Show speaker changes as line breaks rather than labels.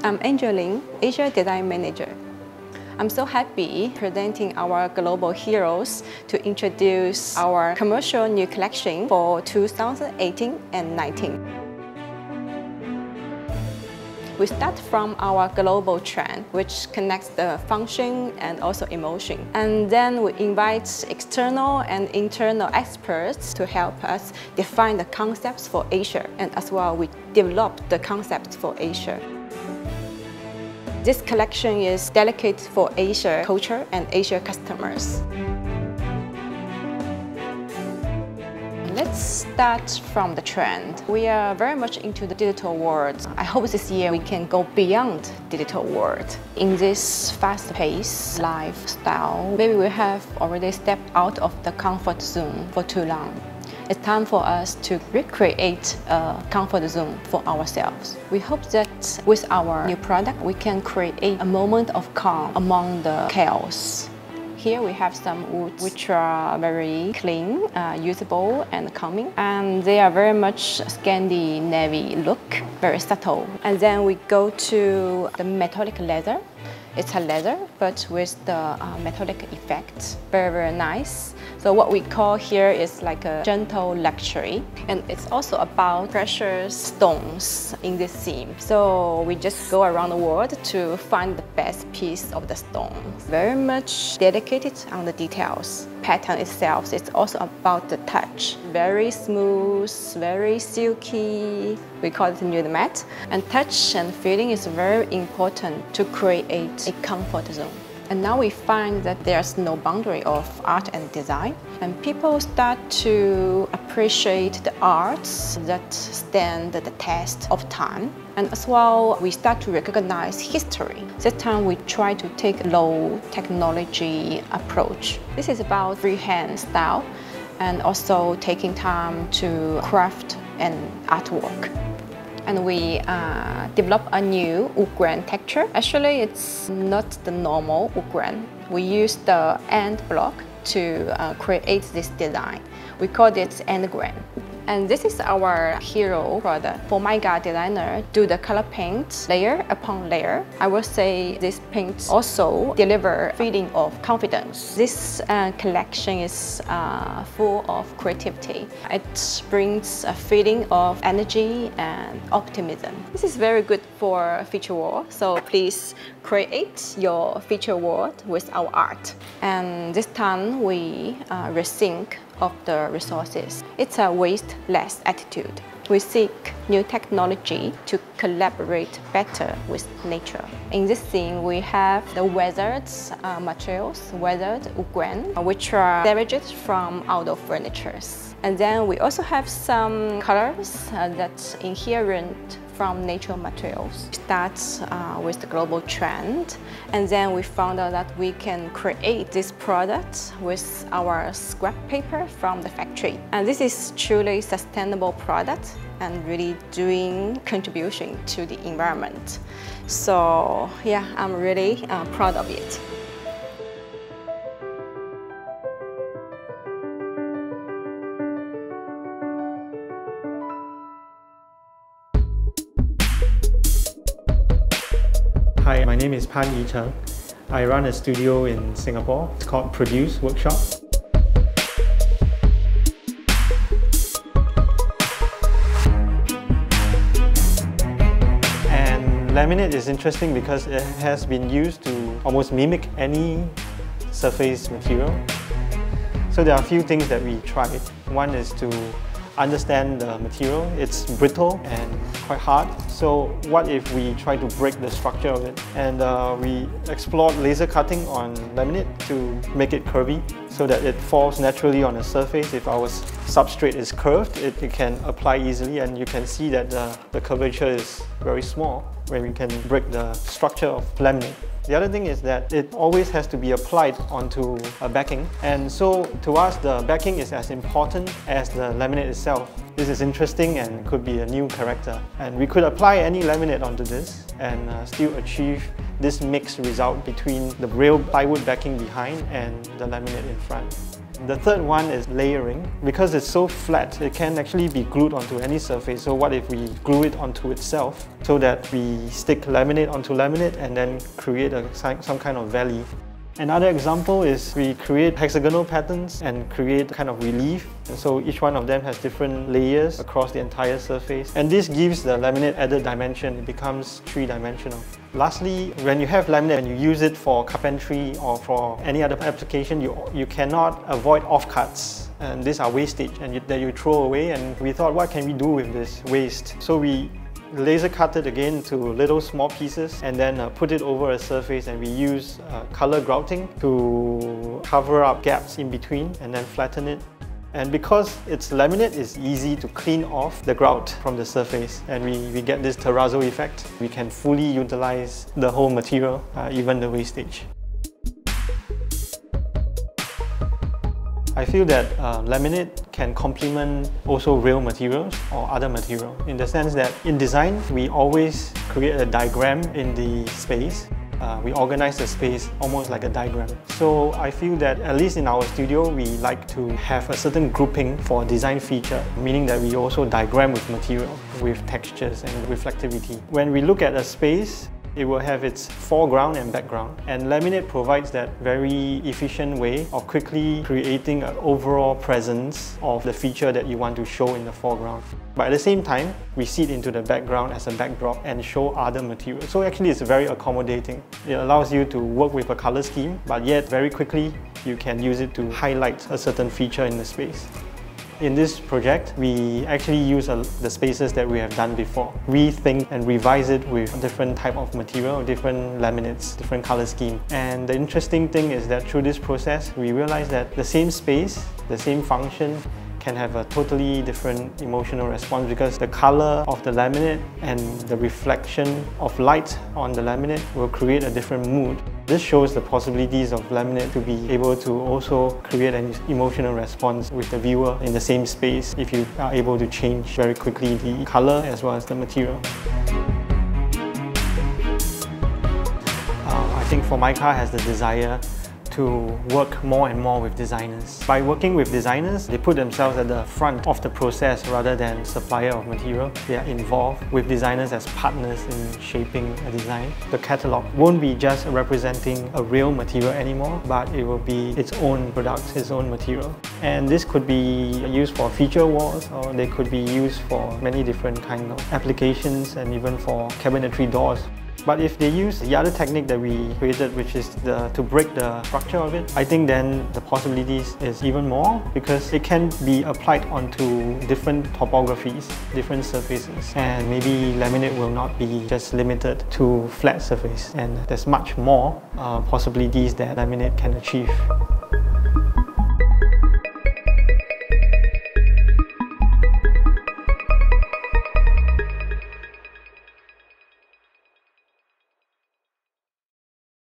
I'm Angeline, Asia Design Manager. I'm so happy presenting our global heroes to introduce our commercial new collection for 2018 and 19. We start from our global trend, which connects the function and also emotion. And then we invite external and internal experts to help us define the concepts for Asia. And as well, we develop the concepts for Asia. This collection is dedicated for Asia culture and Asia customers. Let's start from the trend. We are very much into the digital world. I hope this year we can go beyond digital world. In this fast-paced lifestyle, maybe we have already stepped out of the comfort zone for too long. It's time for us to recreate a comfort zone for ourselves. We hope that with our new product, we can create a moment of calm among the chaos. Here we have some woods which are very clean, usable and calming. And they are very much Scandinavian look, very subtle. And then we go to the metallic leather. It's a leather, but with the metallic effect. Very, very nice. So what we call here is like a gentle luxury. And it's also about precious stones in this theme. So we just go around the world to find the best piece of the stone. Very much dedicated on the details. Pattern itself is also about the touch. Very smooth, very silky. We call it nude matte. And touch and feeling is very important to create a comfort zone. And now we find that there's no boundary of art and design. And people start to appreciate the arts that stand the test of time. And as well, we start to recognize history. This time we try to take a low technology approach. This is about freehand style and also taking time to craft an artwork. And we develop a new wood grain texture. Actually, it's not the normal wood grain. We use the end block to create this design. We call it end grain. And this is our hero product. Formica designer do the color paint layer upon layer. I will say this paint also deliver feeling of confidence. This collection is full of creativity. It brings a feeling of energy and optimism. This is very good for feature wall. So please create your feature wall with our art. And this time we rethink of the resources. It's a waste-less attitude. We seek new technology to collaborate better with nature. In this scene, we have the weathered materials, weathered wood grain, which are salvaged from outdoor furniture. And then we also have some colors that's inherent from natural materials. We start with the global trend, and then we found out that we can create this product with our scrap paper from the factory. And this is truly sustainable product and really doing contribution to the environment. So yeah, I'm really proud of it.
Hi, my name is Pan Yi Cheng. I run a studio in Singapore. It's called Produce Workshop. And laminate is interesting because it has been used to almost mimic any surface material. So there are a few things that we tried. One is to understand the material. It's brittle and quite hard. So what if we try to break the structure of it? And we explored laser cutting on laminate to make it curvy so that it falls naturally on the surface. If our substrate is curved, it can apply easily, and you can see that the curvature is very small when we can break the structure of laminate. The other thing is that it always has to be applied onto a backing, and so to us the backing is as important as the laminate itself. This is interesting and could be a new character, and we could apply any laminate onto this and still achieve this mixed result between the real plywood backing behind and the laminate in front. The third one is layering. Because it's so flat, it can actually be glued onto any surface. So what if we glue it onto itself so that we stick laminate onto laminate and then create some kind of valley. Another example is we create hexagonal patterns and create kind of relief. And so each one of them has different layers across the entire surface. And this gives the laminate added dimension. It becomes three-dimensional. Lastly, when you have laminate and you use it for carpentry or for any other application, you cannot avoid offcuts. And these are wastage that you throw away. And we thought, what can we do with this waste? So we laser cut it again into little small pieces and then put it over a surface, and we use color grouting to cover up gaps in between and then flatten it. And because it's laminate, it's easy to clean off the grout from the surface, and we get this terrazzo effect. We can fully utilize the whole material, even the wastage. I feel that laminate can complement also real materials or other material, in the sense that in design, we always create a diagram in the space. We organize the space almost like a diagram. So I feel that at least in our studio, we like to have a certain grouping for design feature, meaning that we also diagram with material, with textures and reflectivity. When we look at a space, it will have its foreground and background, and laminate provides that very efficient way of quickly creating an overall presence of the feature that you want to show in the foreground. But at the same time, we see it into the background as a backdrop and show other materials. So actually it's very accommodating. It allows you to work with a color scheme, but yet very quickly you can use it to highlight a certain feature in the space. In this project, we actually use the spaces that we have done before. Rethink and revise it with different type of material, different laminates, different color scheme. And the interesting thing is that through this process, we realize that the same space, the same function, can have a totally different emotional response, because the color of the laminate and the reflection of light on the laminate will create a different mood. This shows the possibilities of laminate to be able to also create an emotional response with the viewer in the same space if you are able to change very quickly the color as well as the material. I think Formica has the desire to work more and more with designers. By working with designers, they put themselves at the front of the process rather than supplier of material. They are involved with designers as partners in shaping a design. The catalog won't be just representing a real material anymore, but it will be its own product, its own material. And this could be used for feature walls, or they could be used for many different kinds of applications, and even for cabinetry doors. But if they use the other technique that we created, which is to break the structure of it, I think then the possibilities is even more, because it can be applied onto different topographies, different surfaces. And maybe laminate will not be just limited to flat surface, and there's much more possibilities that laminate can achieve.